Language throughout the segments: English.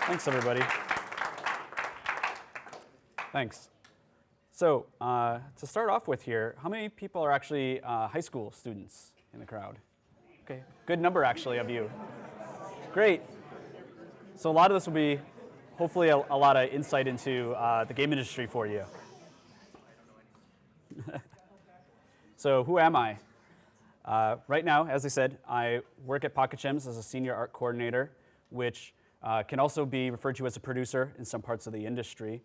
Thanks, everybody. Thanks. So to start off with here, how many people are actually high school students in the crowd? Okay, good number actually of you. Great. So a lot of this will be hopefully a lot of insight into the game industry for you. So who am I? Right now, as I said, I work at Pocket Gems as a senior art coordinator, which can also be referred to as a producer in some parts of the industry.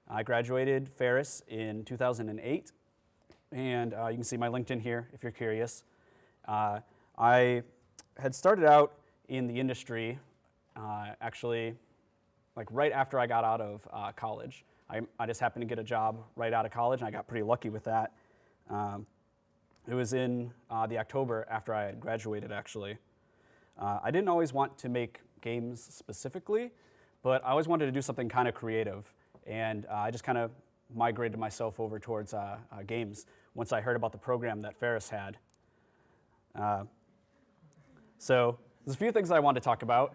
I graduated Ferris in 2008, and you can see my LinkedIn here if you're curious. I had started out in the industry actually like right after I got out of college. I just happened to get a job right out of college, and I got pretty lucky with that. It was in the October after I had graduated, actually. I didn't always want to make games specifically, but I always wanted to do something kind of creative, and I just kind of migrated myself over towards games once I heard about the program that Ferris had. So there's a few things that I want to talk about.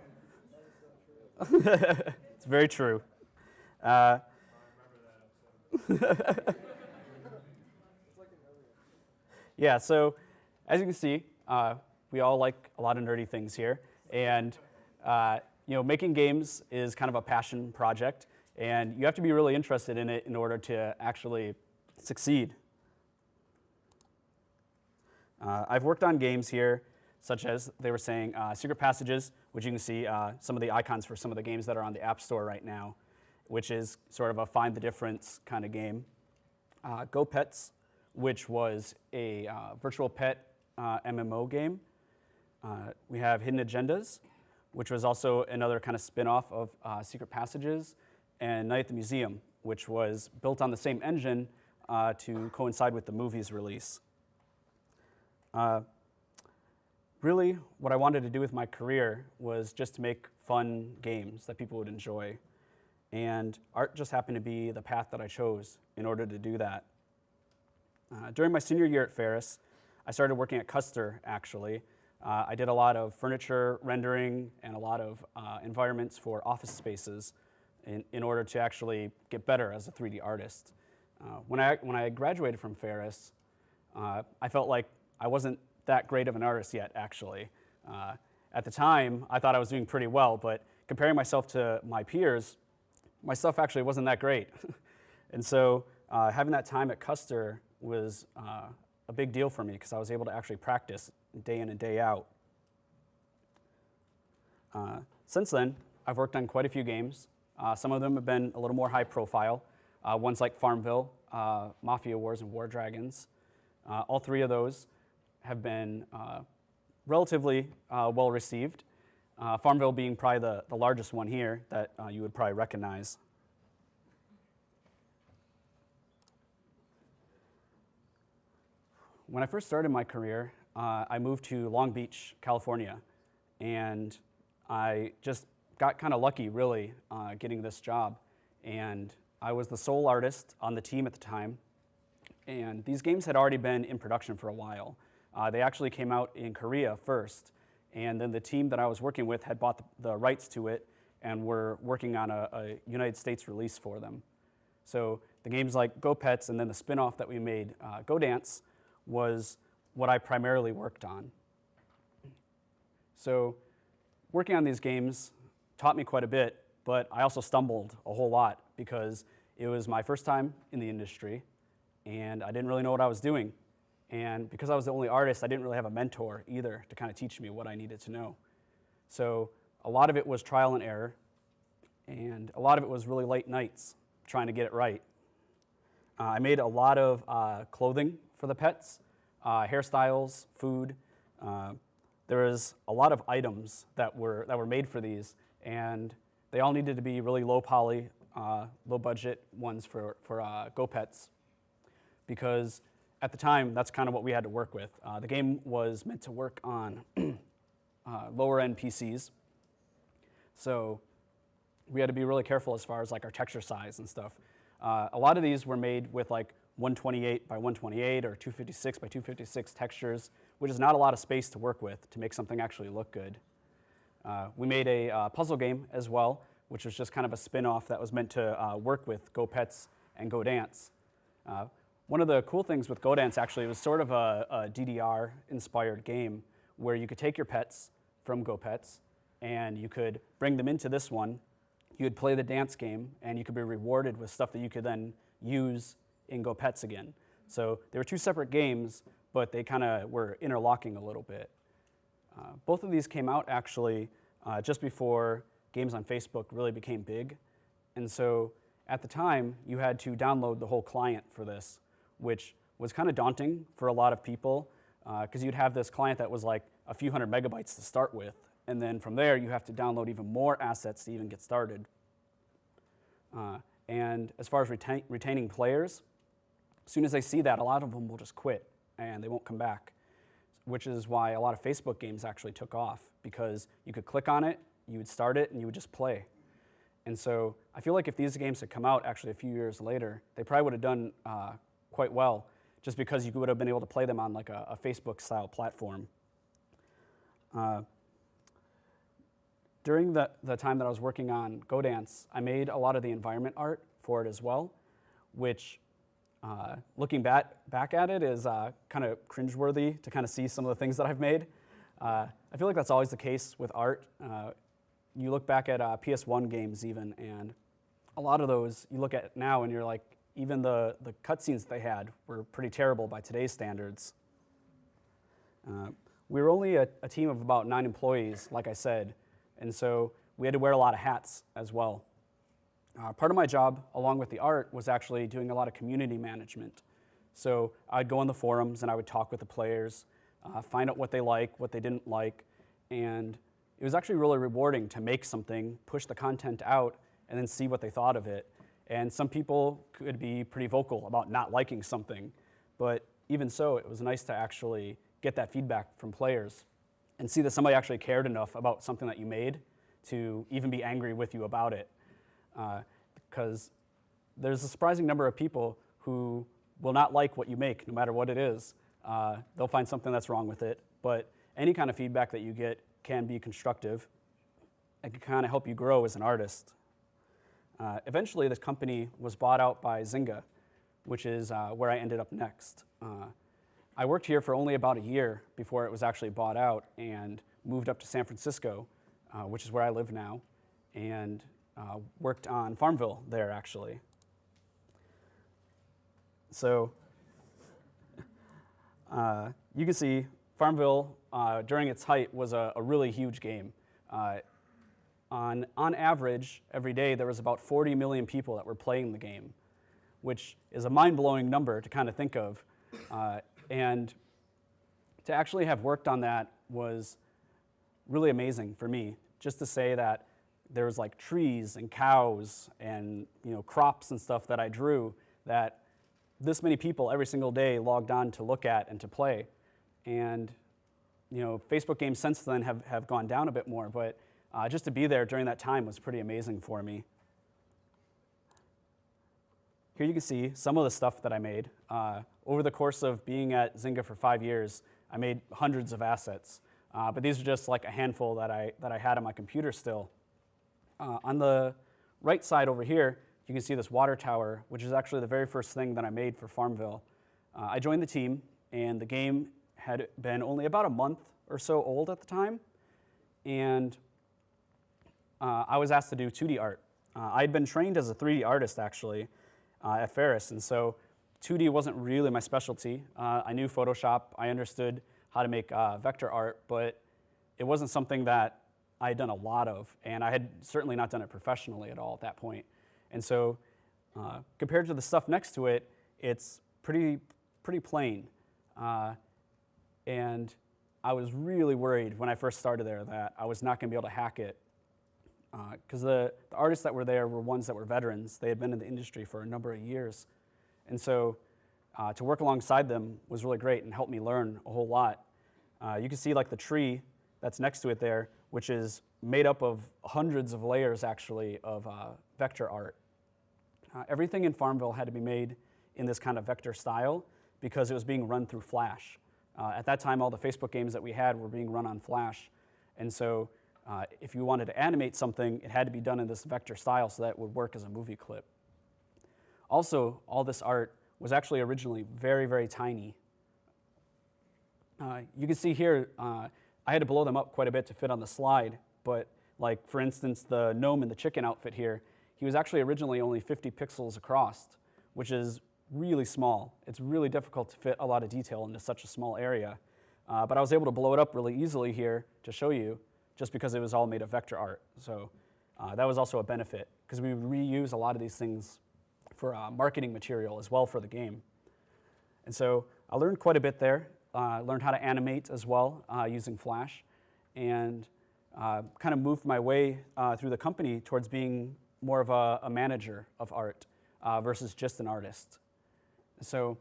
It's very true. Yeah, so as you can see, we all like a lot of nerdy things here, and making games is kind of a passion project, and you have to be really interested in it in order to actually succeed. I've worked on games here, such as they were saying Secret Passages, which you can see some of the icons for some of the games that are on the App Store right now, which is sort of a find the difference kind of game. Go Pets, which was a virtual pet MMO game. We have Hidden Agendas, which was also another kind of spin-off of Secret Passages, and Night at the Museum, which was built on the same engine to coincide with the movie's release. Really, what I wanted to do with my career was just to make fun games that people would enjoy. And art just happened to be the path that I chose in order to do that. During my senior year at Ferris, I started working at Custer, actually. I did a lot of furniture rendering and a lot of environments for office spaces in order to actually get better as a 3D artist. When I graduated from Ferris, I felt like I wasn't that great of an artist yet, actually. At the time, I thought I was doing pretty well, but comparing myself to my peers, my stuff actually wasn't that great. And so having that time at Custer was a big deal for me because I was able to actually practice day in and day out. Since then, I've worked on quite a few games. Some of them have been a little more high profile. Ones like Farmville, Mafia Wars, and War Dragons. All three of those have been relatively well received. Farmville being probably the largest one here that you would probably recognize. When I first started my career, I moved to Long Beach, California, and I just got kind of lucky, really, getting this job. And I was the sole artist on the team at the time, and these games had already been in production for a while. They actually came out in Korea first, and then the team that I was working with had bought the rights to it and were working on a United States release for them. So the games like Go Pets and then the spin-off that we made, Go Dance, was what I primarily worked on. So working on these games taught me quite a bit, but I also stumbled a whole lot because it was my first time in the industry, and I didn't really know what I was doing. And because I was the only artist, I didn't really have a mentor either to kind of teach me what I needed to know. So a lot of it was trial and error, and a lot of it was really late nights trying to get it right. I made a lot of clothing for the pets, hairstyles, food. There was a lot of items that were made for these, and they all needed to be really low poly, low budget ones for Go Pets, because at the time, that's kind of what we had to work with. The game was meant to work on lower-end PCs, so we had to be really careful as far as like our texture size and stuff. A lot of these were made with like 128 by 128 or 256 by 256 textures, which is not a lot of space to work with to make something actually look good. We made a puzzle game as well which was just kind of a spin-off that was meant to work with Go Pets and Go Dance. One of the cool things with Go Dance actually was sort of a DDR-inspired game where you could take your pets from Go Pets and you could bring them into this one. You would play the dance game and you could be rewarded with stuff that you could then use in Go Pets again. So they were two separate games, but they kind of were interlocking a little bit. Both of these came out actually just before games on Facebook really became big. And so at the time, you had to download the whole client for this, which was kind of daunting for a lot of people because you'd have this client that was like a few hundred megabytes to start with. And then from there, you have to download even more assets to even get started. And as far as retaining players, as soon as they see that, a lot of them will just quit and they won't come back, which is why a lot of Facebook games actually took off because you could click on it, you would start it, and you would just play. And so I feel like if these games had come out actually a few years later, they probably would have done quite well just because you would have been able to play them on like a Facebook-style platform. During the time that I was working on Go Dance, I made a lot of the environment art for it as well, which looking back at it is kind of cringeworthy to kind of see some of the things that I've made. I feel like that's always the case with art. You look back at PS1 games even, and a lot of those you look at now and you're like, even the cutscenes they had were pretty terrible by today's standards. We were only a team of about 9 employees, like I said, and so we had to wear a lot of hats as well. Part of my job, along with the art, was actually doing a lot of community management. So I'd go on the forums and I would talk with the players, find out what they like, what they didn't like, and it was actually really rewarding to make something, push the content out, and then see what they thought of it. And some people could be pretty vocal about not liking something, but even so, it was nice to actually get that feedback from players and see that somebody actually cared enough about something that you made to even be angry with you about it. Because there's a surprising number of people who will not like what you make, no matter what it is. They'll find something that's wrong with it, but any kind of feedback that you get can be constructive and can kind of help you grow as an artist. Eventually, this company was bought out by Zynga, which is where I ended up next. I worked here for only about a year before it was actually bought out and moved up to San Francisco, which is where I live now, and worked on Farmville there, actually. So you can see Farmville, during its height, was a really huge game. On average, every day, there was about 40 million people that were playing the game, which is a mind-blowing number to kind of think of. And to actually have worked on that was really amazing for me, just to say that there was like trees and cows and crops and stuff that I drew that this many people every single day logged on to look at and to play. And Facebook games since then have gone down a bit more, but just to be there during that time was pretty amazing for me. Here you can see some of the stuff that I made. Over the course of being at Zynga for 5 years, I made hundreds of assets, but these are just like a handful that I had on my computer still. On the right side over here, you can see this water tower, which is actually the very first thing that I made for Farmville. I joined the team, and the game had been only about a month or so old at the time, and I was asked to do 2D art. I'd been trained as a 3D artist, actually, at Ferris, and so 2D wasn't really my specialty. I knew Photoshop, I understood how to make vector art, but it wasn't something that I had done a lot of, and I had certainly not done it professionally at all at that point. And so compared to the stuff next to it, it's pretty plain. And I was really worried when I first started there that I was not going to be able to hack it, because the artists that were there were ones that were veterans. They had been in the industry for a number of years. And so to work alongside them was really great and helped me learn a whole lot. You can see like the tree that's next to it there, which is made up of hundreds of layers, actually, of vector art. Everything in Farmville had to be made in this kind of vector style because it was being run through Flash. At that time, all the Facebook games that we had were being run on Flash. And so if you wanted to animate something, it had to be done in this vector style so that it would work as a movie clip. Also, all this art was actually originally very, very tiny. You can see here, I had to blow them up quite a bit to fit on the slide, but like, for instance, the gnome in the chicken outfit here, he was actually originally only 50 pixels across, which is really small. It's really difficult to fit a lot of detail into such a small area. But I was able to blow it up really easily here to show you, just because it was all made of vector art. So that was also a benefit, because we would reuse a lot of these things for marketing material as well for the game. And so I learned quite a bit there. Learned how to animate as well using Flash, and kind of moved my way through the company towards being more of a manager of art versus just an artist. So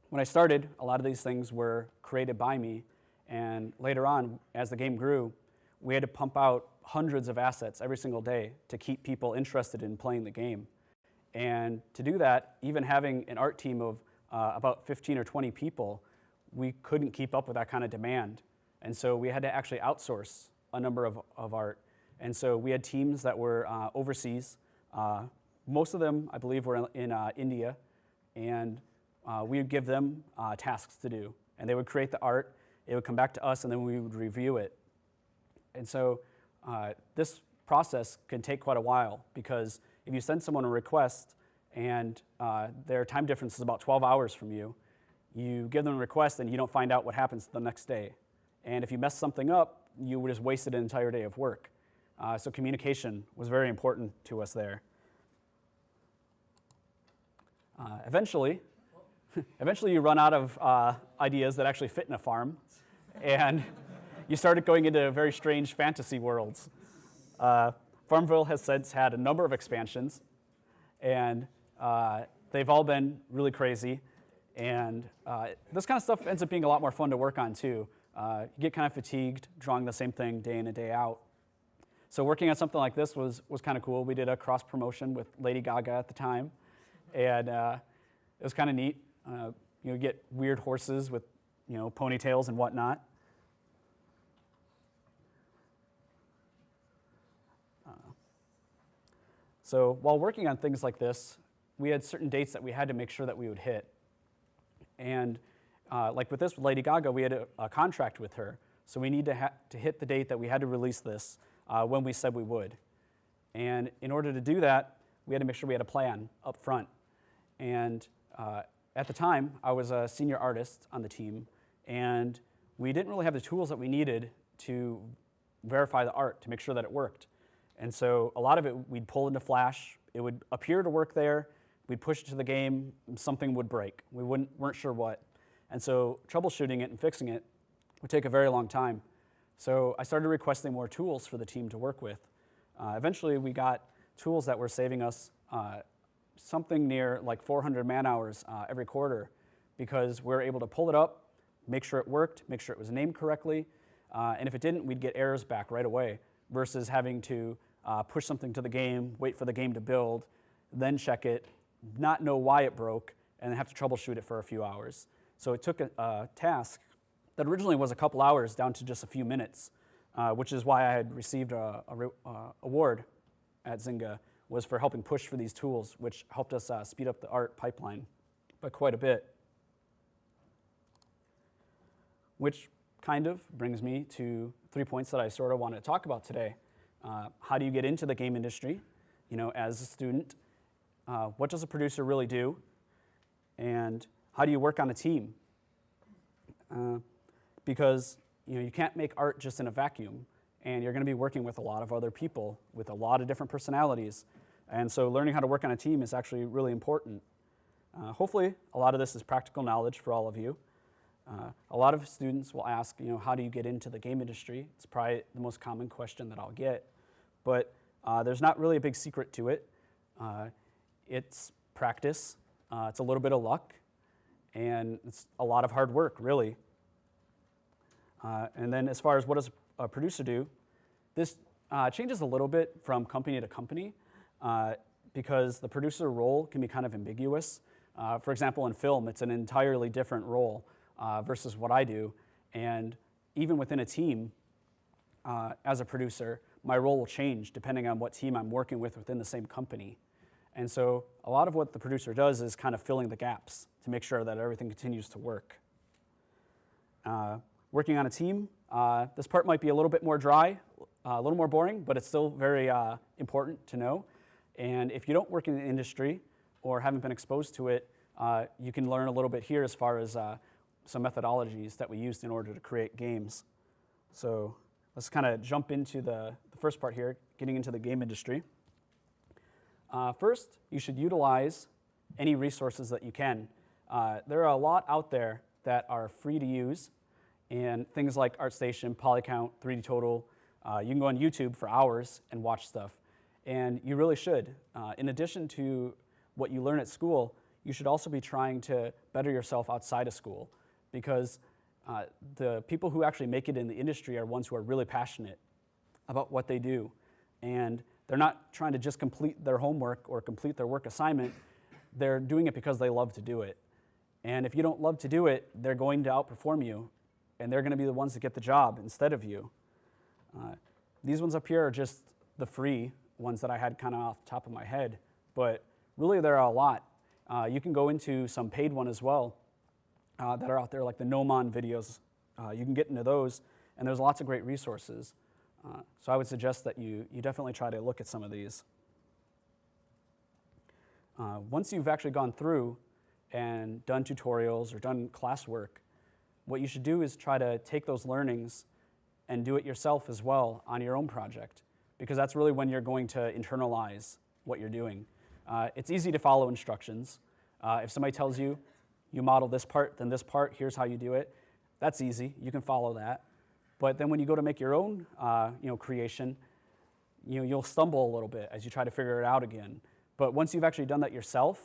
when I started, a lot of these things were created by me, and later on, as the game grew, we had to pump out hundreds of assets every single day to keep people interested in playing the game. And to do that, even having an art team of about 15 or 20 people, we couldn't keep up with that kind of demand. And so we had to actually outsource a number of art. And so we had teams that were overseas. Most of them, I believe, were in India. And we would give them tasks to do. And they would create the art. It would come back to us, and then we would review it. And so this process can take quite a while, because if you send someone a request and their time difference is about 12 hours from you, you give them a request and you don't find out what happens the next day. And if you mess something up, you would just wasted an entire day of work. So communication was very important to us there. Eventually you run out of ideas that actually fit in a farm, and you started going into very strange fantasy worlds. Farmville has since had a number of expansions, and they've all been really crazy. And this kind of stuff ends up being a lot more fun to work on too. You get kind of fatigued drawing the same thing day in and day out. So working on something like this was kind of cool. We did a cross promotion with Lady Gaga at the time, and it was kind of neat. You get weird horses with ponytails and whatnot. So while working on things like this, we had certain dates that we had to make sure that we would hit. And like with this, with Lady Gaga, we had a contract with her. So we need to hit the date that we had to release this when we said we would. And in order to do that, we had to make sure we had a plan up front. And at the time, I was a senior artist on the team, and we didn't really have the tools that we needed to verify the art, to make sure that it worked. And so a lot of it we'd pull into Flash. It would appear to work there. We'd push it to the game, something would break. We weren't sure what. And so troubleshooting it and fixing it would take a very long time. So I started requesting more tools for the team to work with. Eventually we got tools that were saving us something near like 400 man-hours every quarter, because we were able to pull it up, make sure it worked, make sure it was named correctly, and if it didn't, we'd get errors back right away, versus having to push something to the game, wait for the game to build, then check it, not know why it broke, and then have to troubleshoot it for a few hours. So it took a task that originally was a couple hours down to just a few minutes, which is why I had received an award at Zynga, was for helping push for these tools, which helped us speed up the art pipeline by quite a bit. Which kind of brings me to 3 points that I sort of want to talk about today. How do you get into the game industry, as a student? What does a producer really do? And how do you work on a team? Because you can't make art just in a vacuum, and you're going to be working with a lot of other people with a lot of different personalities. And so learning how to work on a team is actually really important. Hopefully, a lot of this is practical knowledge for all of you. A lot of students will ask, how do you get into the game industry? It's probably the most common question that I'll get. But there's not really a big secret to it. It's practice, it's a little bit of luck, and it's a lot of hard work, really. And then as far as what does a producer do, this changes a little bit from company to company, because the producer role can be kind of ambiguous. For example, in film, it's an entirely different role versus what I do. And even within a team, as a producer, my role will change depending on what team I'm working with within the same company. And so a lot of what the producer does is kind of filling the gaps to make sure that everything continues to work. Working on a team, this part might be a little bit more dry, a little more boring, but it's still very important to know. And if you don't work in the industry or haven't been exposed to it, you can learn a little bit here as far as some methodologies that we used in order to create games. So let's kind of jump into the first part here, getting into the game industry. First, you should utilize any resources that you can. There are a lot out there that are free to use, and things like ArtStation, Polycount, 3D Total. You can go on YouTube for hours and watch stuff, and you really should. In addition to what you learn at school, you should also be trying to better yourself outside of school, because the people who actually make it in the industry are ones who are really passionate about what they do, and they're not trying to just complete their homework or complete their work assignment. They're doing it because they love to do it. And if you don't love to do it, they're going to outperform you, and they're going to be the ones that get the job instead of you. These ones up here are just the free ones that I had kind of off the top of my head, but really there are a lot. You can go into some paid one as well that are out there, like the Nomon videos. You can get into those, and there's lots of great resources. So I would suggest that you definitely try to look at some of these. Once you've actually gone through and done tutorials or done classwork, what you should do is try to take those learnings and do it yourself as well on your own project, because that's really when you're going to internalize what you're doing. It's easy to follow instructions. If somebody tells you, you model this part, then this part, here's how you do it, that's easy. You can follow that. But then when you go to make your own creation, you'll stumble a little bit as you try to figure it out again. But once you've actually done that yourself,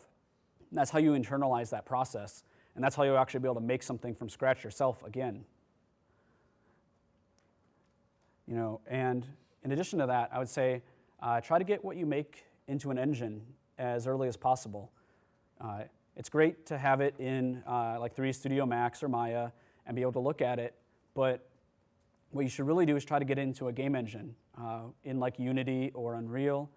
that's how you internalize that process. And that's how you'll actually be able to make something from scratch yourself again. And in addition to that, I would say try to get what you make into an engine as early as possible. It's great to have it in like 3D Studio Max or Maya and be able to look at it, but what you should really do is try to get into a game engine in like Unity or Unreal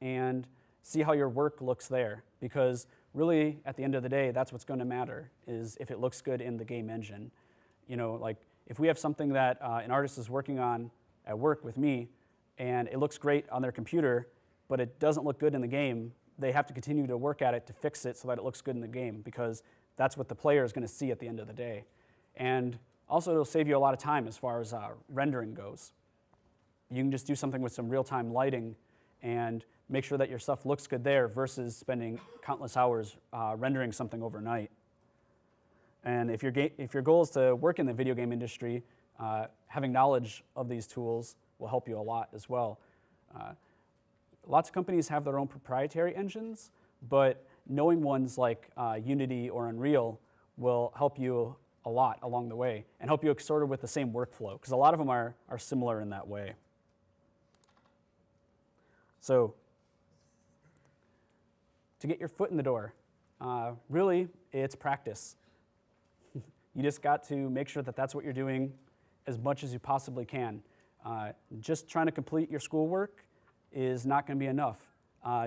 and see how your work looks there, because really at the end of the day, that's what's going to matter, is if it looks good in the game engine. Like if we have something that an artist is working on at work with me and it looks great on their computer, but it doesn't look good in the game, they have to continue to work at it to fix it so that it looks good in the game, because that's what the player is going to see at the end of the day. And also, it'll save you a lot of time as far as rendering goes. You can just do something with some real-time lighting and make sure that your stuff looks good there versus spending countless hours rendering something overnight. And if your goal is to work in the video game industry, having knowledge of these tools will help you a lot as well. Lots of companies have their own proprietary engines, but knowing ones like Unity or Unreal will help you a lot along the way and help you sort of with the same workflow, because a lot of them are similar in that way. So to get your foot in the door, really it's practice. You just got to make sure that that's what you're doing as much as you possibly can. Just trying to complete your schoolwork is not going to be enough.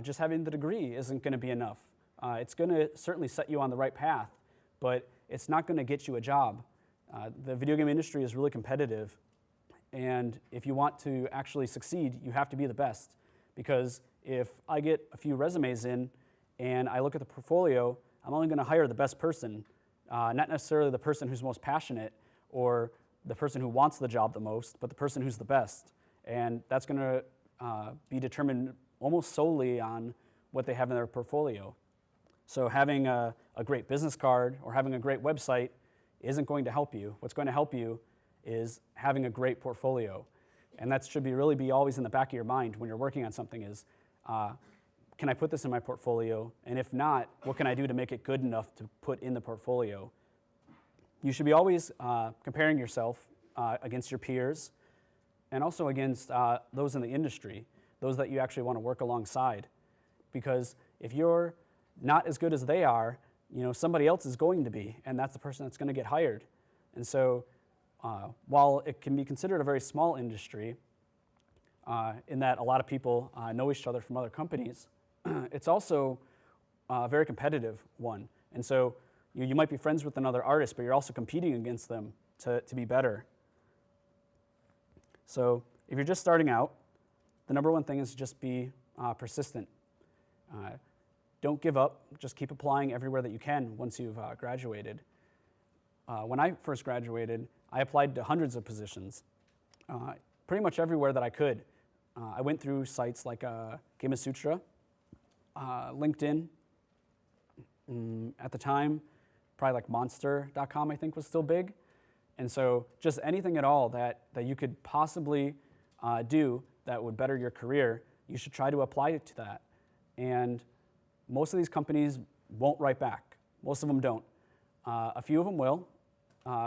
Just having the degree isn't going to be enough. It's going to certainly set you on the right path, but it's not going to get you a job. The video game industry is really competitive, and if you want to actually succeed, you have to be the best. Because if I get a few resumes in and I look at the portfolio, I'm only going to hire the best person, not necessarily the person who's most passionate or the person who wants the job the most, but the person who's the best. And that's going to be determined almost solely on what they have in their portfolio. So having a great business card or having a great website isn't going to help you. What's going to help you is having a great portfolio. And that should really be always in the back of your mind when you're working on something is, can I put this in my portfolio? And if not, what can I do to make it good enough to put in the portfolio? You should be always comparing yourself against your peers and also against those in the industry, those that you actually want to work alongside. Because if you're not as good as they are, somebody else is going to be, and that's the person that's going to get hired. And so while it can be considered a very small industry, in that a lot of people know each other from other companies, it's also a very competitive one. And so you might be friends with another artist, but you're also competing against them to be better. So if you're just starting out, the number one thing is just be persistent. Don't give up. Just keep applying everywhere that you can once you've graduated. When I first graduated, I applied to hundreds of positions, pretty much everywhere that I could. I went through sites like Gamasutra, LinkedIn. At the time, probably like Monster.com I think was still big. And so just anything at all that you could possibly do that would better your career, you should try to apply to that. And most of these companies won't write back. Most of them don't. A few of them will.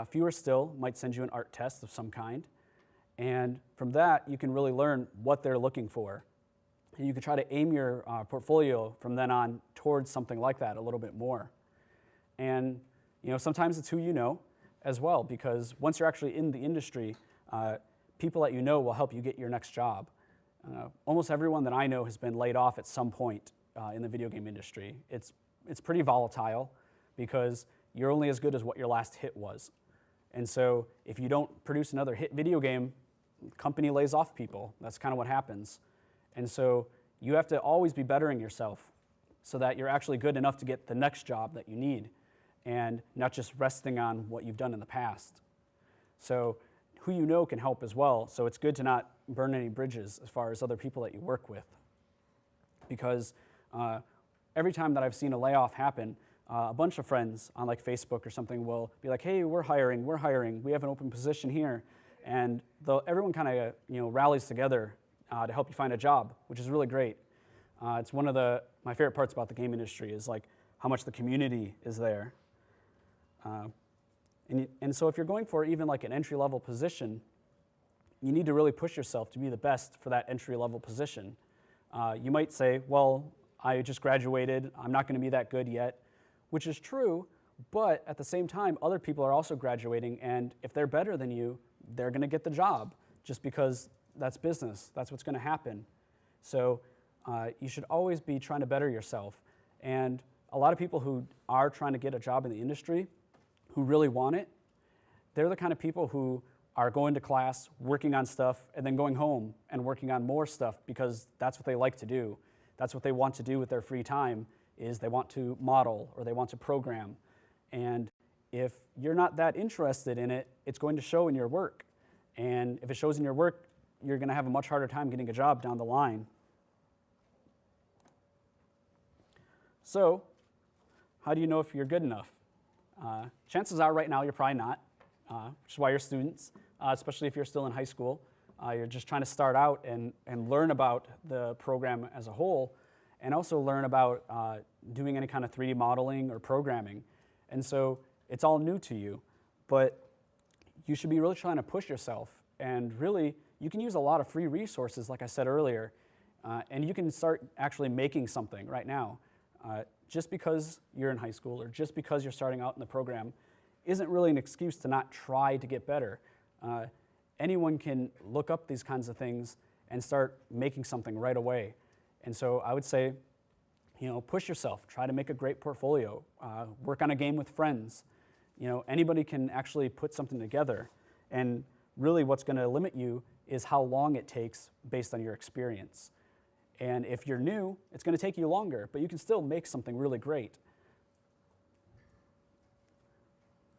Fewer still might send you an art test of some kind. And from that, you can really learn what they're looking for. And you can try to aim your portfolio from then on towards something like that a little bit more. And sometimes it's who you know as well, because once you're actually in the industry, people that you know will help you get your next job. Almost everyone that I know has been laid off at some point in the video game industry. It's pretty volatile because you're only as good as what your last hit was. And so if you don't produce another hit video game, the company lays off people. That's kind of what happens. And so you have to always be bettering yourself so that you're actually good enough to get the next job that you need and not just resting on what you've done in the past. So who you know can help as well. So it's good to not burn any bridges as far as other people that you work with. Because every time that I've seen a layoff happen, a bunch of friends on like Facebook or something will be like, hey, we're hiring, we have an open position here. And everyone kind of rallies together to help you find a job, which is really great. It's one of my favorite parts about the game industry is like how much the community is there. And so if you're going for even like an entry-level position, you need to really push yourself to be the best for that entry-level position. You might say, well, I just graduated, I'm not going to be that good yet, which is true, but at the same time, other people are also graduating, and if they're better than you, they're going to get the job just because that's business. That's what's going to happen. So you should always be trying to better yourself. And a lot of people who are trying to get a job in the industry, who really want it, they're the kind of people who are going to class, working on stuff, and then going home and working on more stuff because that's what they like to do. That's what they want to do with their free time, is they want to model or they want to program. And if you're not that interested in it, it's going to show in your work. And if it shows in your work, you're going to have a much harder time getting a job down the line. So, how do you know if you're good enough? Chances are right now you're probably not, which is why you're students, especially if you're still in high school. You're just trying to start out and learn about the program as a whole, and also learn about doing any kind of 3D modeling or programming. And so it's all new to you, but you should be really trying to push yourself. And really, you can use a lot of free resources, like I said earlier, and you can start actually making something right now. Just because you're in high school or just because you're starting out in the program isn't really an excuse to not try to get better. Anyone can look up these kinds of things and start making something right away. And so I would say, push yourself, try to make a great portfolio, work on a game with friends. Anybody can actually put something together. And really what's going to limit you is how long it takes based on your experience. And if you're new, it's going to take you longer, but you can still make something really great.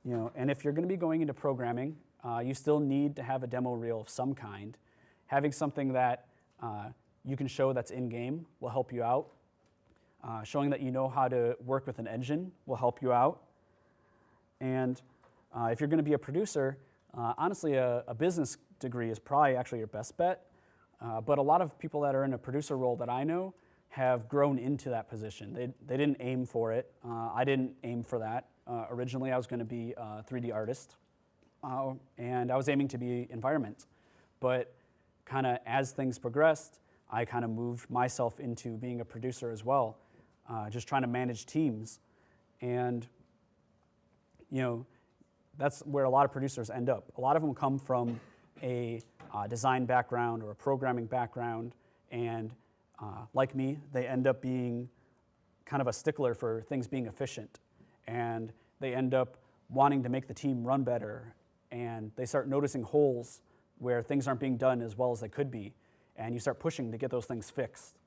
And if you're going to be going into programming, you still need to have a demo reel of some kind. Having something that you can show that's in-game will help you out. Showing that you know how to work with an engine will help you out. And if you're going to be a producer, honestly, a business degree is probably actually your best bet. But a lot of people that are in a producer role that I know have grown into that position. They didn't aim for it. I didn't aim for that. Originally, I was going to be a 3D artist, and I was aiming to be environment. But kind of as things progressed, I kind of moved myself into being a producer as well, just trying to manage teams. And that's where a lot of producers end up. A lot of them come from a design background or a programming background, and like me, they end up being kind of a stickler for things being efficient, and they end up wanting to make the team run better, and they start noticing holes where things aren't being done as well as they could be, and you start pushing to get those things fixed.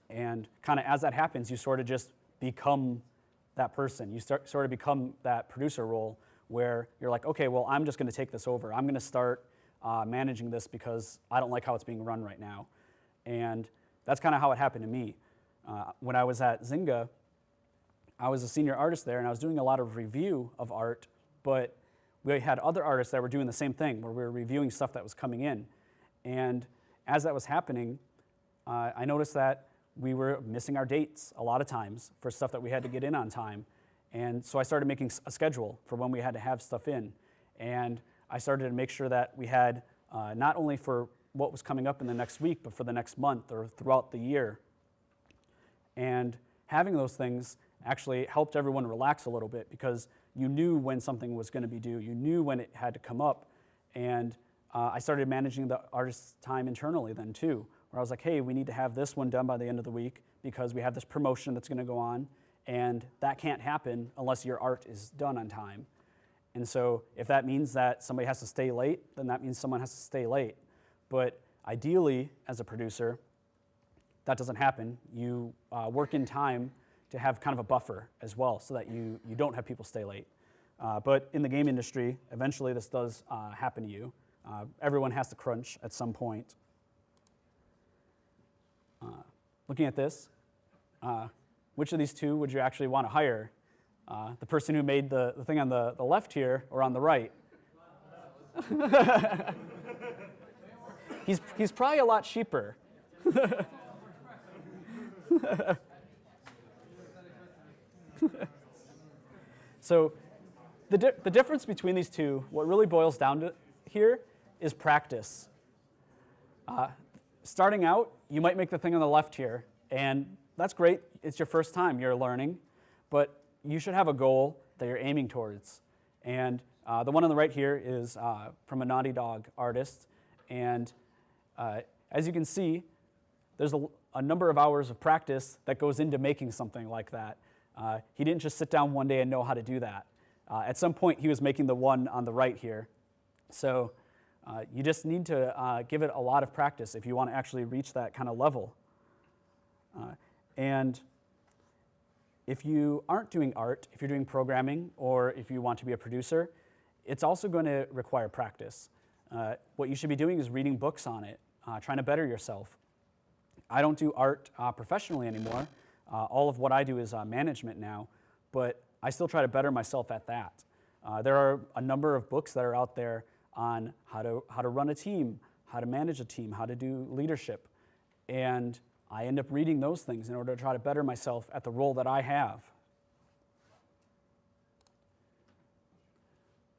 And kind of as that happens, you sort of just become that person. You sort of become that producer role where you're like, okay, well, I'm just going to take this over. I'm going to start managing this because I don't like how it's being run right now. And that's kind of how it happened to me. When I was at Zynga, I was a senior artist there, and I was doing a lot of review of art, but we had other artists that were doing the same thing, where we were reviewing stuff that was coming in. And as that was happening, I noticed that we were missing our dates a lot of times for stuff that we had to get in on time. And so I started making a schedule for when we had to have stuff in. And I started to make sure that we had not only for what was coming up in the next week, but for the next month or throughout the year. And having those things actually helped everyone relax a little bit, because you knew when something was going to be due. You knew when it had to come up. And I started managing the artist's time internally then too, where I was like, hey, we need to have this one done by the end of the week because we have this promotion that's going to go on, and that can't happen unless your art is done on time. And so if that means that somebody has to stay late, then that means someone has to stay late. But ideally, as a producer, that doesn't happen. You work in time to have kind of a buffer as well, so that you don't have people stay late. But in the game industry, eventually this does happen to you. Everyone has to crunch at some point. Looking at this, which of these two would you actually want to hire? The person who made the thing on the left here, or on the right? He's probably a lot cheaper. So the difference between these two, what really boils down to here, is practice. Starting out, you might make the thing on the left here, and that's great. It's your first time, you're learning, but you should have a goal that you're aiming towards. And the one on the right here is from a Naughty Dog artist, and as you can see, there's a number of hours of practice that goes into making something like that. He didn't just sit down one day and know how to do that. At some point, he was making the one on the right here. So you just need to give it a lot of practice if you want to actually reach that kind of level. And if you aren't doing art, if you're doing programming, or if you want to be a producer, it's also going to require practice. What you should be doing is reading books on it, trying to better yourself. I don't do art professionally anymore. All of what I do is management now, but I still try to better myself at that. There are a number of books that are out there on how to run a team, how to manage a team, how to do leadership, and I end up reading those things in order to try to better myself at the role that I have.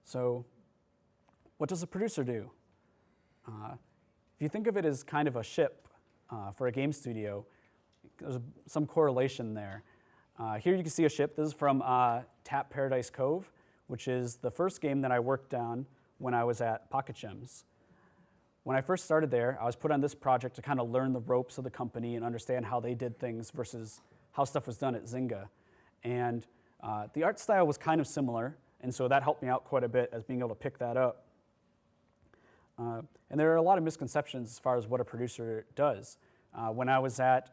So what does a producer do? If you think of it as kind of a ship for a game studio, there's some correlation there. Here you can see a ship. This is from Tap Paradise Cove, which is the first game that I worked on when I was at Pocket Gems. When I first started there, I was put on this project to kind of learn the ropes of the company and understand how they did things versus how stuff was done at Zynga. And the art style was kind of similar, and so that helped me out quite a bit as being able to pick that up. And there are a lot of misconceptions as far as what a producer does. When I was at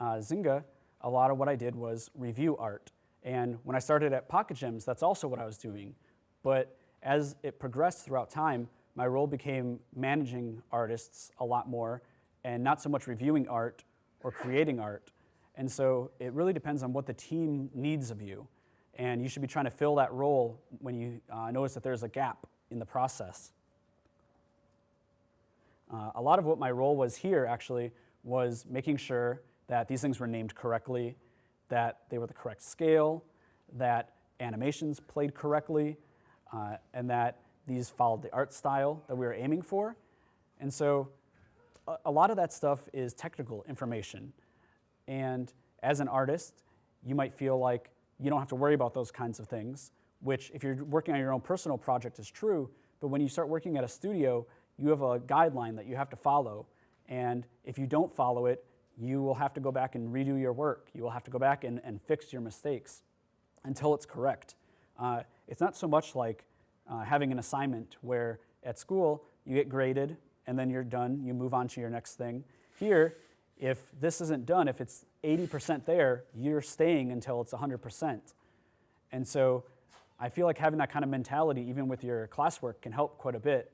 Zynga, a lot of what I did was review art. And when I started at Pocket Gems, that's also what I was doing. But as it progressed throughout time, my role became managing artists a lot more and not so much reviewing art or creating art. And so it really depends on what the team needs of you. And you should be trying to fill that role when you notice that there's a gap in the process. A lot of what my role was here actually was making sure that these things were named correctly, that they were the correct scale, that animations played correctly, and that these followed the art style that we were aiming for. And so a lot of that stuff is technical information. And as an artist, you might feel like you don't have to worry about those kinds of things, which if you're working on your own personal project is true, but when you start working at a studio, you have a guideline that you have to follow. And if you don't follow it, you will have to go back and redo your work. You will have to go back and fix your mistakes until it's correct. It's not so much like having an assignment where at school you get graded and then you're done, you move on to your next thing. Here, if this isn't done, if it's 80% there, you're staying until it's 100%. And so I feel like having that kind of mentality, even with your classwork, can help quite a bit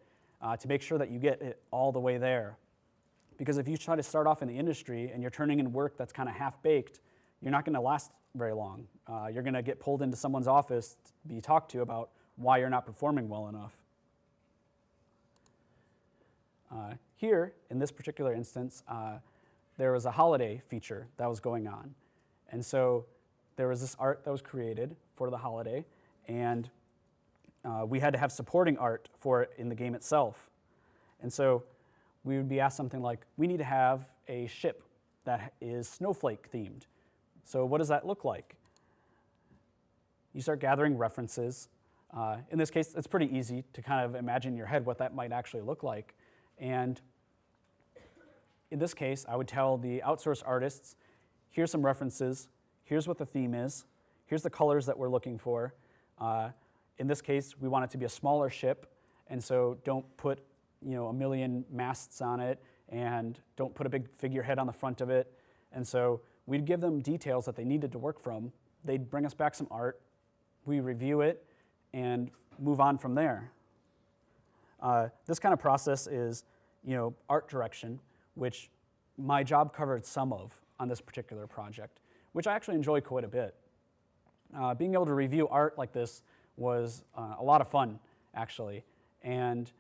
to make sure that you get it all the way there. Because if you try to start off in the industry and you're turning in work that's kind of half-baked, you're not going to last very long. You're going to get pulled into someone's office to be talked to about why you're not performing well enough. Here, in this particular instance, there was a holiday feature that was going on. And so there was this art that was created for the holiday, and we had to have supporting art for it in the game itself. And so we would be asked something like, we need to have a ship that is snowflake themed. So what does that look like? You start gathering references. In this case, it's pretty easy to kind of imagine in your head what that might actually look like. And in this case, I would tell the outsourced artists, here's some references, here's what the theme is, here's the colors that we're looking for. In this case, we want it to be a smaller ship, and so don't put a million masts on it, and don't put a big figurehead on the front of it. And so we'd give them details that they needed to work from. They'd bring us back some art, we review it, and move on from there. This kind of process is, art direction, which my job covered some of on this particular project, which I actually enjoy quite a bit. Being able to review art like this was a lot of fun, actually. And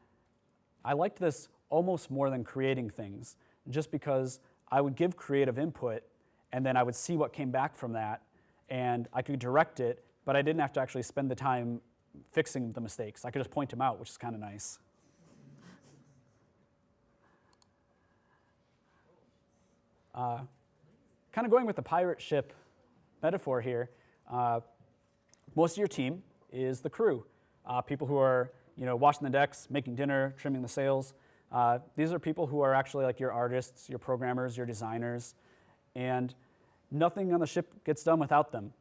I liked this almost more than creating things, just because I would give creative input, and then I would see what came back from that, and I could direct it, but I didn't have to actually spend the time fixing the mistakes. I could just point them out, which is kind of nice. Kind of going with the pirate ship metaphor here, most of your team is the crew. People who are washing the decks, making dinner, trimming the sails. These are people who are actually like your artists, your programmers, your designers, and nothing on the ship gets done without them.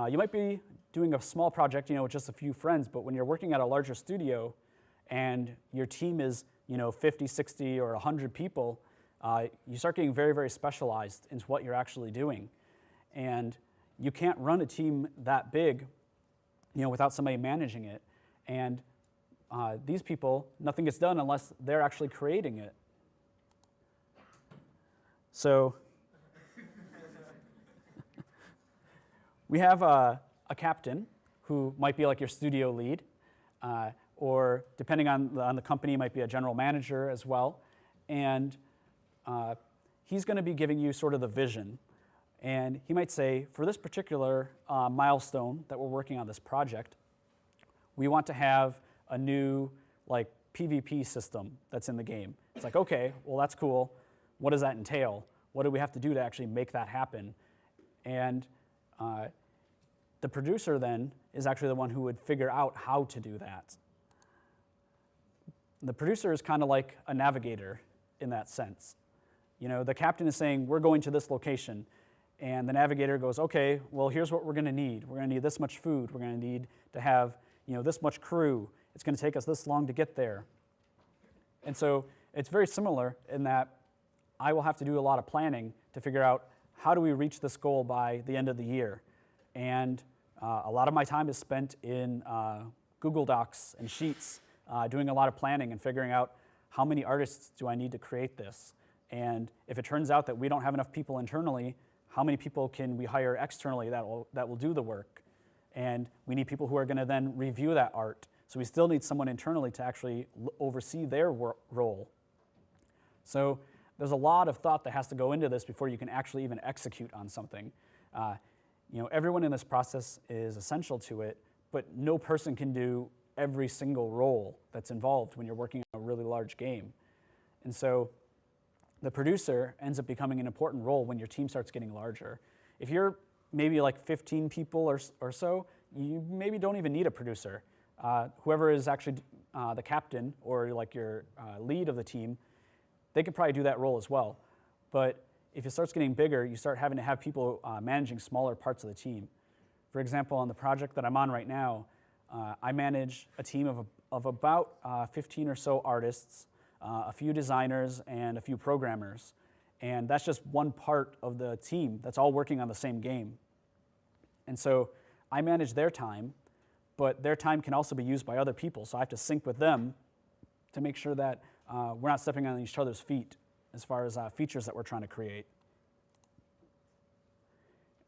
You might be doing a small project, with just a few friends, but when you're working at a larger studio and your team is, 50, 60, or 100 people, you start getting very, very specialized into what you're actually doing. And you can't run a team that big, without somebody managing it. And these people, nothing gets done unless they're actually creating it. So we have a captain who might be like your studio lead, or depending on the company, might be a general manager as well. And he's going to be giving you sort of the vision. And he might say, for this particular milestone that we're working on this project, we want to have a new PvP system that's in the game. It's like, okay, well, that's cool. What does that entail? What do we have to do to actually make that happen? And the producer then is actually the one who would figure out how to do that. The producer is kind of like a navigator in that sense. The captain is saying, we're going to this location. And the navigator goes, okay, well, here's what we're going to need. We're going to need this much food. We're going to need to have this much crew. It's going to take us this long to get there. And so it's very similar in that I will have to do a lot of planning to figure out how do we reach this goal by the end of the year. And a lot of my time is spent in Google Docs and Sheets, doing a lot of planning and figuring out how many artists do I need to create this. And if it turns out that we don't have enough people internally, how many people can we hire externally that will do the work? And we need people who are going to then review that art. So we still need someone internally to actually oversee their role. So there's a lot of thought that has to go into this before you can actually even execute on something. Everyone in this process is essential to it, but no person can do every single role that's involved when you're working on a really large game. And so the producer ends up becoming an important role when your team starts getting larger. If you're maybe like 15 people or so, you maybe don't even need a producer. Whoever is actually the captain or like your lead of the team, they could probably do that role as well. But if it starts getting bigger, you start having to have people managing smaller parts of the team. For example, on the project that I'm on right now, I manage a team of about 15 or so artists, a few designers, and a few programmers. And that's just one part of the team that's all working on the same game. And so I manage their time, but their time can also be used by other people. So I have to sync with them to make sure that we're not stepping on each other's feet as far as features that we're trying to create.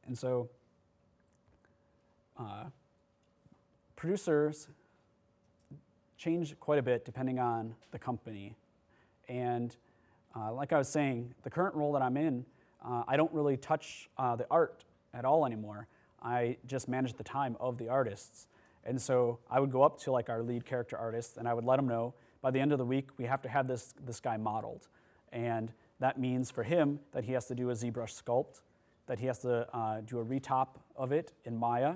And so producers change quite a bit depending on the company. And like I was saying, the current role that I'm in, I don't really touch the art at all anymore. I just manage the time of the artists. And so I would go up to like our lead character artist and I would let him know, by the end of the week, we have to have this guy modeled. And that means for him that he has to do a ZBrush sculpt, that he has to do a retop of it in Maya,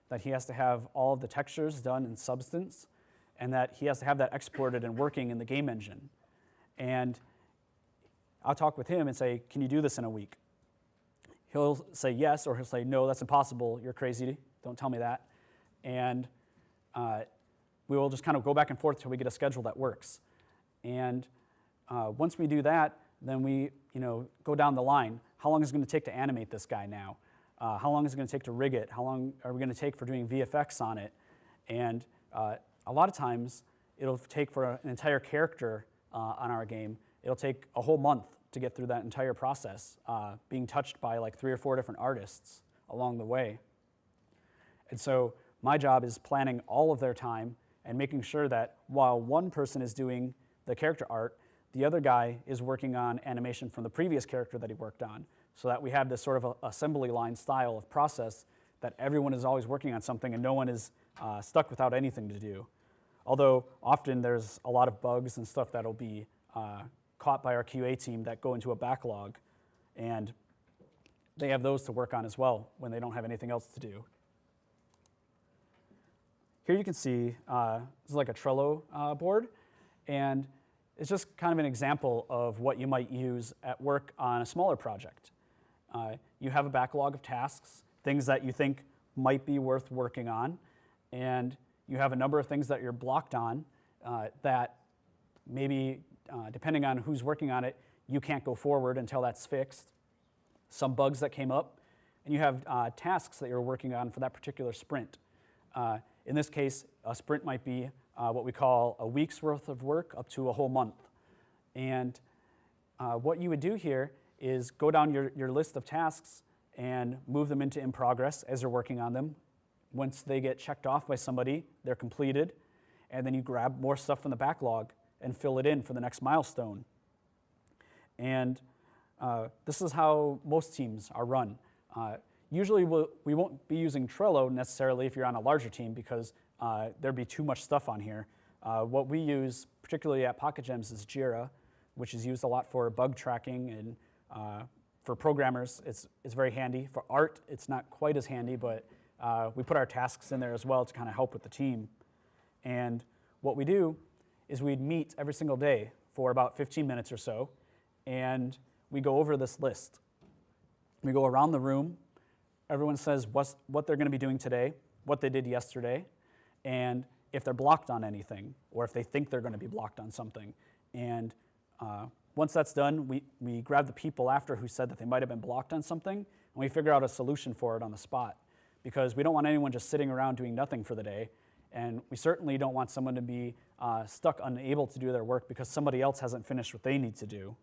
that he has to have all of the textures done in Substance, and that he has to have that exported and working in the game engine. And I'll talk with him and say, can you do this in a week? He'll say yes, or he'll say, no, that's impossible, you're crazy, don't tell me that. And we will just kind of go back and forth till we get a schedule that works. And once we do that, then we go down the line. How long is it going to take to animate this guy now? How long is it going to take to rig it? How long are we going to take for doing VFX on it? And a lot of times, it'll take for an entire character on our game, it'll take a whole month to get through that entire process, being touched by like 3 or 4 different artists along the way. And so my job is planning all of their time and making sure that while one person is doing the character art, the other guy is working on animation from the previous character that he worked on, so that we have this sort of assembly line style of process that everyone is always working on something and no one is stuck without anything to do. Although often there's a lot of bugs and stuff that'll be caught by our QA team that go into a backlog, and they have those to work on as well when they don't have anything else to do. Here you can see this is like a Trello board, and it's just kind of an example of what you might use at work on a smaller project. You have a backlog of tasks, things that you think might be worth working on, and you have a number of things that you're blocked on that maybe, depending on who's working on it, you can't go forward until that's fixed. Some bugs that came up, and you have tasks that you're working on for that particular sprint. In this case, a sprint might be what we call a week's worth of work up to a whole month. And what you would do here is go down your list of tasks and move them into in progress as you're working on them. Once they get checked off by somebody, they're completed, and then you grab more stuff from the backlog and fill it in for the next milestone. And this is how most teams are run. Usually we won't be using Trello necessarily if you're on a larger team, because there'd be too much stuff on here. What we use, particularly at Pocket Gems, is Jira, which is used a lot for bug tracking, and for programmers, it's very handy. For art, it's not quite as handy, but we put our tasks in there as well to kind of help with the team. And what we do is we'd meet every single day for about 15 minutes or so, and we go over this list. We go around the room. Everyone says what they're going to be doing today, what they did yesterday, and if they're blocked on anything, or if they think they're going to be blocked on something. And once that's done, we grab the people after who said that they might have been blocked on something, and we figure out a solution for it on the spot. Because we don't want anyone just sitting around doing nothing for the day, and we certainly don't want someone to be stuck unable to do their work because somebody else hasn't finished what they need to do.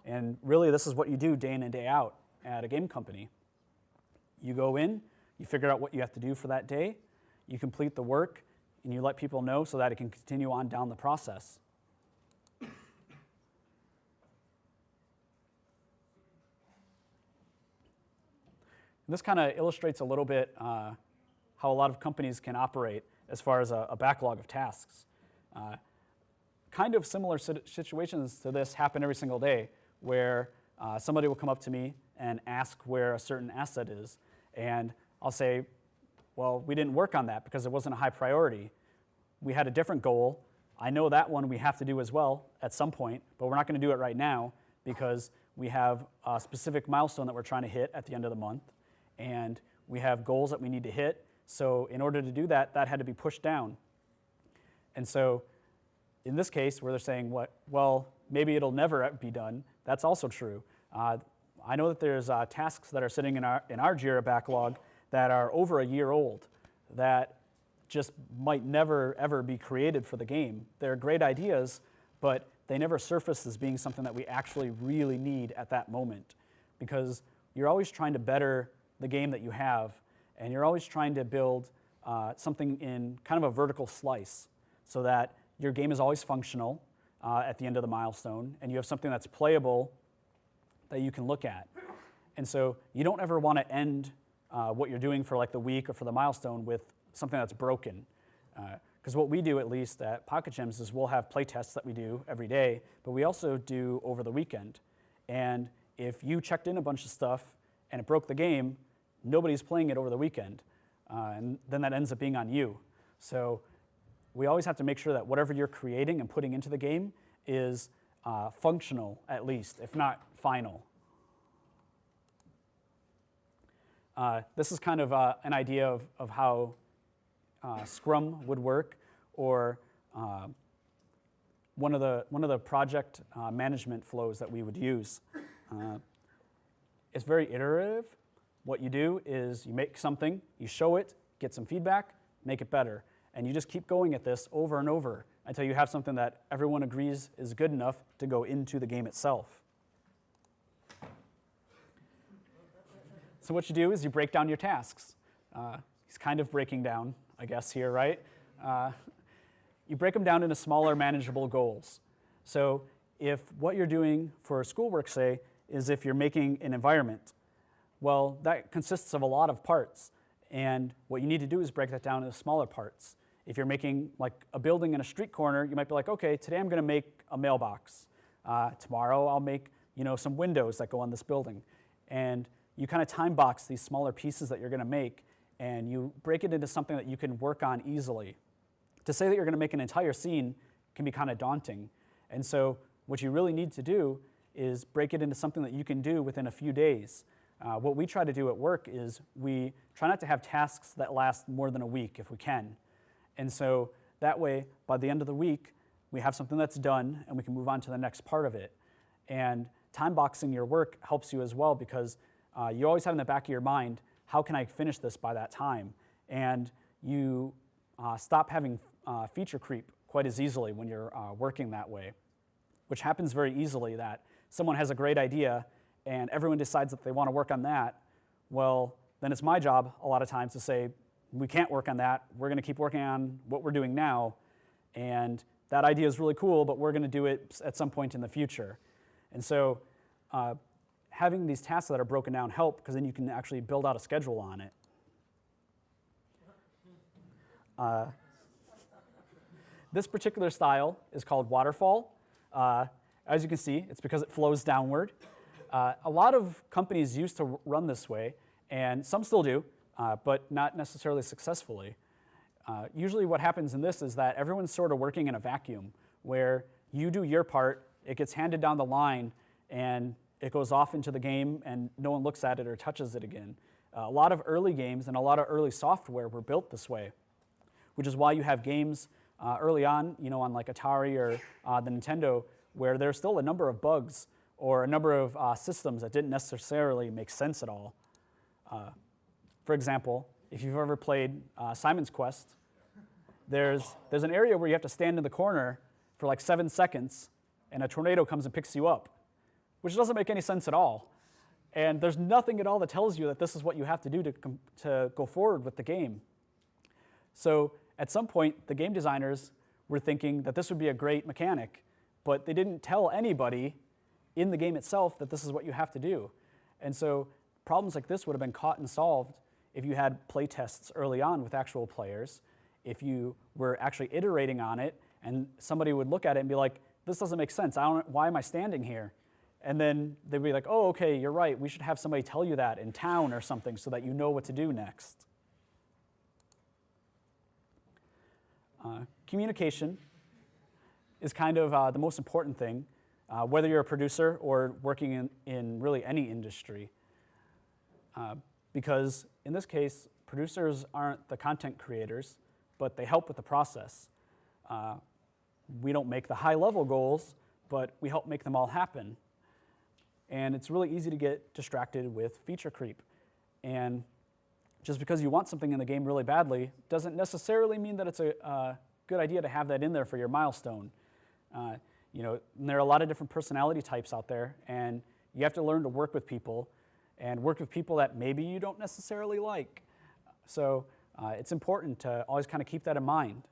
And really, this is what you do day in and day out at a game company. You go in, you figure out what you have to do for that day, you complete the work, and you let people know so that it can continue on down the process. This kind of illustrates a little bit how a lot of companies can operate as far as a backlog of tasks. Kind of similar situations to this happen every single day, where somebody will come up to me and ask where a certain asset is, and I'll say, well, we didn't work on that because it wasn't a high priority. We had a different goal. I know that one we have to do as well at some point, but we're not going to do it right now because we have a specific milestone that we're trying to hit at the end of the month, and we have goals that we need to hit. So in order to do that, that had to be pushed down. And so in this case, where they're saying, well, maybe it'll never be done, that's also true. I know that there's tasks that are sitting in our JIRA backlog that are over a year old that just might never, ever be created for the game. They're great ideas, but they never surface as being something that we actually really need at that moment, because you're always trying to better the game that you have, and you're always trying to build something in kind of a vertical slice so that your game is always functional at the end of the milestone, and you have something that's playable that you can look at. And so you don't ever want to end what you're doing for like the week or for the milestone with something that's broken. Because what we do, at least at Pocket Gems, is we'll have play tests that we do every day, but we also do over the weekend. And if you checked in a bunch of stuff and it broke the game, nobody's playing it over the weekend. And then that ends up being on you. So we always have to make sure that whatever you're creating and putting into the game is functional, at least, if not final. This is kind of an idea of how Scrum would work, or one of the project management flows that we would use. It's very iterative. What you do is you make something, you show it, get some feedback, make it better. And you just keep going at this over and over until you have something that everyone agrees is good enough to go into the game itself. So what you do is you break down your tasks. He's kind of breaking down, I guess, here, right? You break them down into smaller, manageable goals. So if what you're doing for schoolwork, say, is if you're making an environment, well, that consists of a lot of parts. And what you need to do is break that down into smaller parts. If you're making like a building in a street corner, you might be like, okay, today I'm going to make a mailbox. Tomorrow I'll make some windows that go on this building. And you kind of time box these smaller pieces that you're going to make, and you break it into something that you can work on easily. To say that you're going to make an entire scene can be kind of daunting. And so what you really need to do is break it into something that you can do within a few days. What we try to do at work is we try not to have tasks that last more than a week if we can. And so that way, by the end of the week, we have something that's done and we can move on to the next part of it. And time boxing your work helps you as well, because you always have in the back of your mind, how can I finish this by that time? And you stop having feature creep quite as easily when you're working that way, which happens very easily, that someone has a great idea and everyone decides that they want to work on that. Well, then it's my job a lot of times to say, we can't work on that. We're going to keep working on what we're doing now. And that idea is really cool, but we're going to do it at some point in the future. And so having these tasks that are broken down help, because then you can actually build out a schedule on it. This particular style is called waterfall. As you can see, it's because it flows downward. A lot of companies used to run this way, and some still do, but not necessarily successfully. Usually what happens in this is that everyone's sort of working in a vacuum, where you do your part, it gets handed down the line, and it goes off into the game, and no one looks at it or touches it again. A lot of early games and a lot of early software were built this way, which is why you have games early on, on like Atari or the Nintendo, where there's still a number of bugs or a number of systems that didn't necessarily make sense at all. For example, if you've ever played Simon's Quest, there's an area where you have to stand in the corner for like 7 seconds, and a tornado comes and picks you up, which doesn't make any sense at all. And there's nothing at all that tells you that this is what you have to do to go forward with the game. So at some point, the game designers were thinking that this would be a great mechanic, but they didn't tell anybody in the game itself that this is what you have to do. And so problems like this would have been caught and solved if you had play tests early on with actual players, if you were actually iterating on it, and somebody would look at it and be like, this doesn't make sense. Why am I standing here? And then they'd be like, oh, okay, you're right. We should have somebody tell you that in town or something so that you know what to do next. Communication is kind of the most important thing, whether you're a producer or working in really any industry. Because in this case, producers aren't the content creators, but they help with the process. We don't make the high-level goals, but we help make them all happen. And it's really easy to get distracted with feature creep. And just because you want something in the game really badly doesn't necessarily mean that it's a good idea to have that in there for your milestone. You know, there are a lot of different personality types out there, and you have to learn to work with people and work with people that maybe you don't necessarily like. So it's important to always kind of keep that in mind.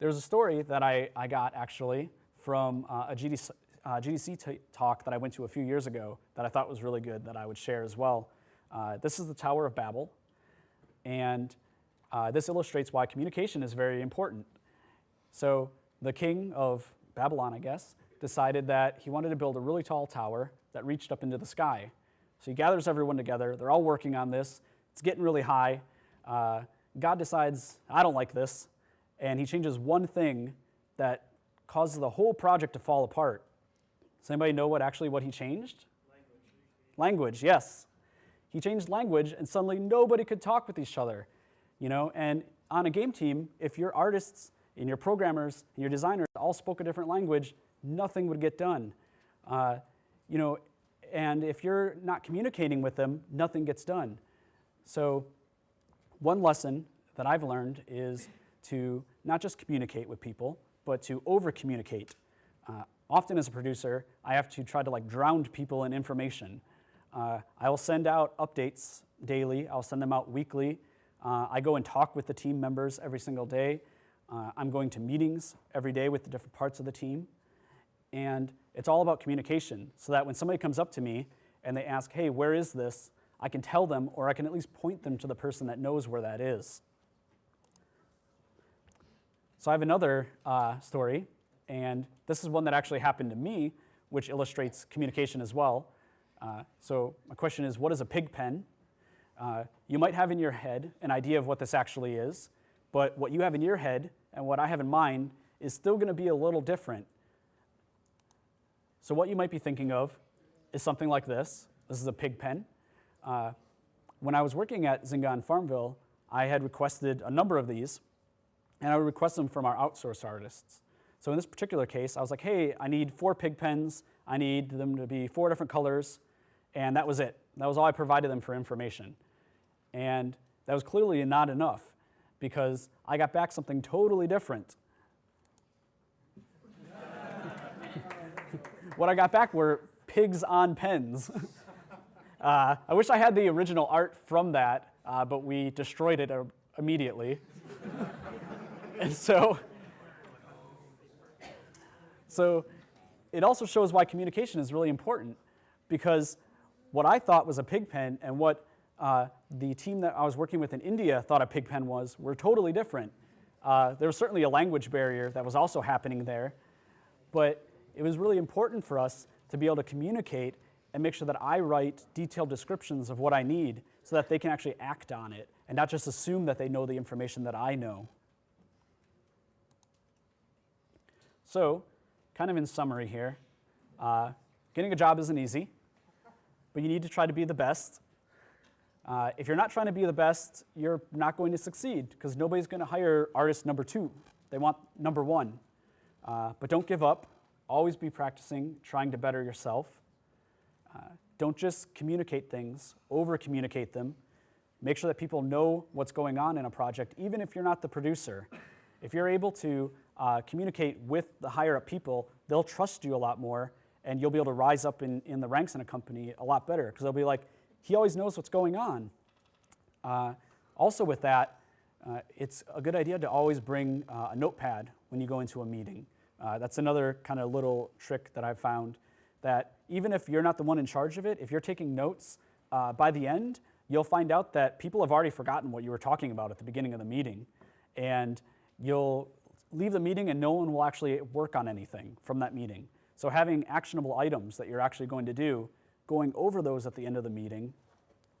There's a story that I got actually from a GDC talk that I went to a few years ago that I thought was really good that I would share as well. This is the Tower of Babel, and this illustrates why communication is very important. So the king of Babylon, I guess, decided that he wanted to build a really tall tower that reached up into the sky. So he gathers everyone together. They're all working on this. It's getting really high. God decides, I don't like this, and he changes one thing that causes the whole project to fall apart. Does anybody know what he changed? Language, yes. He changed language, and suddenly nobody could talk with each other. You know, and on a game team, if your artists and your programmers and your designers all spoke a different language, nothing would get done. You know, and if you're not communicating with them, nothing gets done. So one lesson that I've learned is to not just communicate with people, but to over-communicate. Often as a producer, I have to try to drown people in information. I will send out updates daily. I'll send them out weekly. I go and talk with the team members every single day. I'm going to meetings every day with the different parts of the team. And it's all about communication, so that when somebody comes up to me and they ask, hey, where is this? I can tell them, or I can at least point them to the person that knows where that is. So I have another story, and this is one that actually happened to me, which illustrates communication as well. So my question is, what is a pig pen? You might have in your head an idea of what this actually is, but what you have in your head and what I have in mind is still going to be a little different. So what you might be thinking of is something like this. This is a pig pen. When I was working at Zynga in Farmville, I had requested a number of these, and I would request them from our outsourced artists. So in this particular case, I was like, hey, I need 4 pig pens. I need them to be 4 different colors, and that was it. That was all I provided them for information. And that was clearly not enough, because I got back something totally different. What I got back were pigs on pens. I wish I had the original art from that, but we destroyed it immediately. And so it also shows why communication is really important, because what I thought was a pig pen and what the team that I was working with in India thought a pig pen were totally different. There was certainly a language barrier that was also happening there, but it was really important for us to be able to communicate and make sure that I write detailed descriptions of what I need so that they can actually act on it and not just assume that they know the information that I know. So, kind of in summary here, getting a job isn't easy, but you need to try to be the best. If you're not trying to be the best, you're not going to succeed, because nobody's going to hire artist number 2. They want number 1. But don't give up. Always be practicing, trying to better yourself. Don't just communicate things, over-communicate them. Make sure that people know what's going on in a project, even if you're not the producer. If you're able to communicate with the higher-up people, they'll trust you a lot more, and you'll be able to rise up in the ranks in a company a lot better, because they'll be like, he always knows what's going on. Also with that, it's a good idea to always bring a notepad when you go into a meeting. That's another kind of little trick that I've found, that even if you're not the one in charge of it, if you're taking notes, by the end, you'll find out that people have already forgotten what you were talking about at the beginning of the meeting. And you'll leave the meeting and no one will actually work on anything from that meeting. So having actionable items that you're actually going to do, going over those at the end of the meeting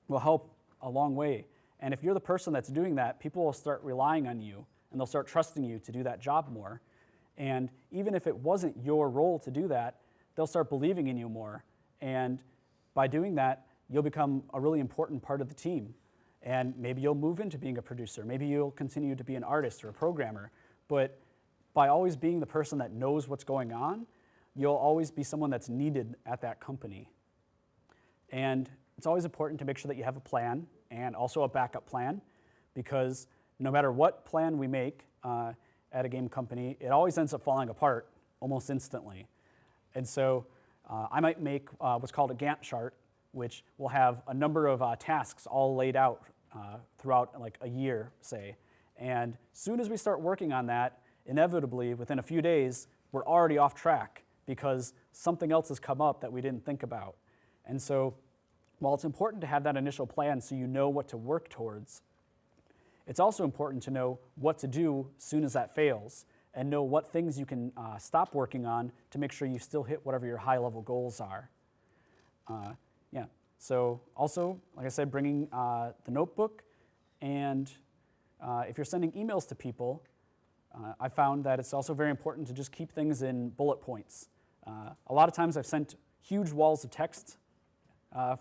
will help a long way. And if you're the person that's doing that, people will start relying on you and they'll start trusting you to do that job more. And even if it wasn't your role to do that, they'll start believing in you more. And by doing that, you'll become a really important part of the team. And maybe you'll move into being a producer. Maybe you'll continue to be an artist or a programmer. But by always being the person that knows what's going on, you'll always be someone that's needed at that company. And it's always important to make sure that you have a plan and also a backup plan, because no matter what plan we make at a game company, it always ends up falling apart almost instantly. And so I might make what's called a Gantt chart, which will have a number of tasks all laid out throughout like a year, say. And as soon as we start working on that, inevitably, within a few days, we're already off track because something else has come up that we didn't think about. And so while it's important to have that initial plan so you know what to work towards, it's also important to know what to do as soon as that fails and know what things you can stop working on to make sure you still hit whatever your high-level goals are. Yeah. So also, like I said, bringing the notebook, and if you're sending emails to people, I found that it's also very important to just keep things in bullet points. A lot of times I've sent huge walls of text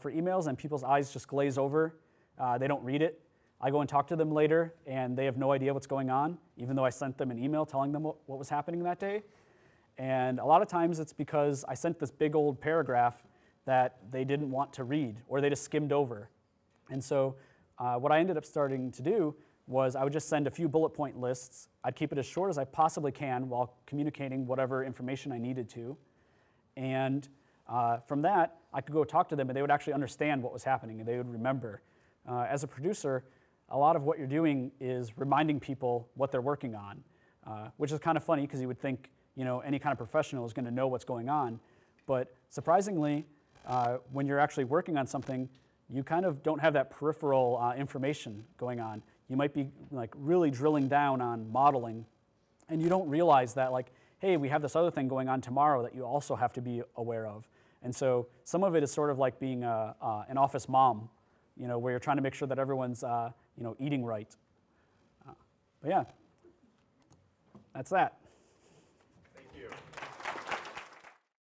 for emails and people's eyes just glaze over. They don't read it. I go and talk to them later and they have no idea what's going on, even though I sent them an email telling them what was happening that day. And a lot of times it's because I sent this big old paragraph that they didn't want to read or they just skimmed over. And so what I ended up starting to do was I would just send a few bullet point lists. I'd keep it as short as I possibly can while communicating whatever information I needed to. And from that, I could go talk to them and they would actually understand what was happening and they would remember. As a producer, a lot of what you're doing is reminding people what they're working on, which is kind of funny because you would think any kind of professional is going to know what's going on. But surprisingly, when you're actually working on something, you kind of don't have that peripheral information going on. You might be like really drilling down on modeling, and you don't realize that like, hey, we have this other thing going on tomorrow that you also have to be aware of. And so some of it is sort of like being an office mom, where you're trying to make sure that everyone's eating right. But yeah, that's that.